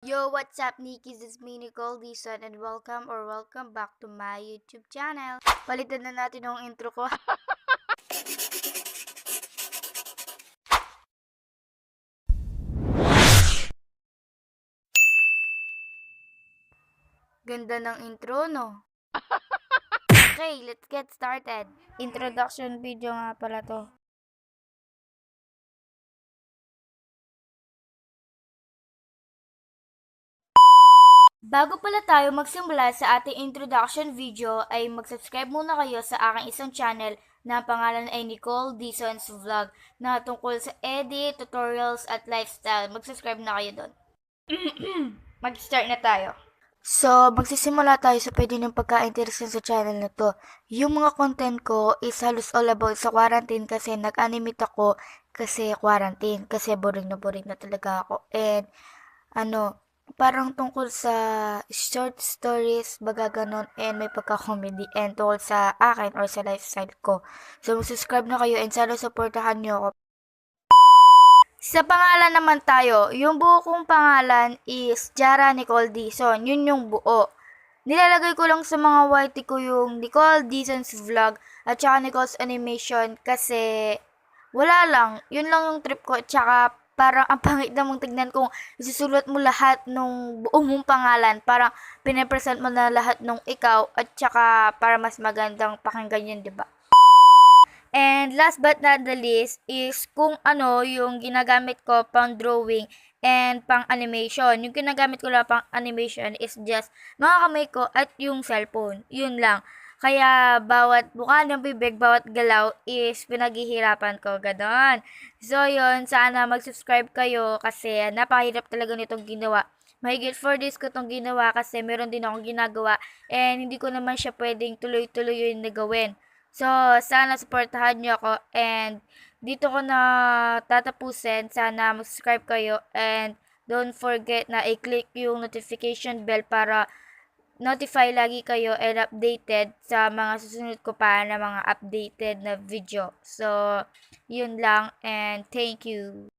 Yo, what's up, Nikki? This is me, Nicole Dison, and welcome back to my YouTube channel. Palitan na natin yung intro ko. Ganda ng intro, no? Okay, let's get started. Introduction video nga pala to. Bago pala tayo magsimula sa ating introduction video ay mag-subscribe muna kayo sa aking isang channel na pangalan ay Nicole Dison's Vlog na tungkol sa edit, tutorials at lifestyle. Mag-subscribe na kayo doon. Mag-start na tayo. So, magsisimula tayo sa pwede ng pagka-interesting sa channel na to. Yung mga content ko is halos all about sa quarantine kasi nag-animate ako kasi quarantine. Kasi boring na talaga ako. And, parang tungkol sa short stories, baga ganon, and may pagka-comedy, and tungkol sa akin or sa lifestyle ko. So, subscribe na kayo and sana supportahan nyo ako. Sa pangalan naman tayo, yung buo kong pangalan is Jara Nicole Dison. Yun yung buo. Nilalagay ko lang sa mga YT ko yung Nicole Dison's Vlog at saka Nicole's Animation kasi wala lang. Yun lang yung trip ko at saka parang ang pangit na mong tignan kung isusulat mo lahat nung buong mong pangalan. Parang pinapresent mo na lahat nung ikaw at saka para mas magandang pakinggan yun, diba? And last but not the least is kung ano yung ginagamit ko pang drawing and pang animation. Yung ginagamit ko lang pang animation is just mga kamay ko at yung cellphone. Yun lang. Kaya bawat buka ng bibig, bawat galaw is pinaghihirapan ko. Ganon. So yun, sana mag-subscribe kayo kasi napakahirap talaga nitong ginawa. Mahigit 4 days ko itong ginawa kasi meron din akong ginagawa and hindi ko naman siya pwedeng tuloy-tuloy yung nagawin. So, sana supportahan niyo ako and dito ko na tatapusin. Sana mag-subscribe kayo and don't forget na i-click yung notification bell para notify lagi kayo and updated sa mga susunod ko pa na mga updated na video. So, yun lang and thank you.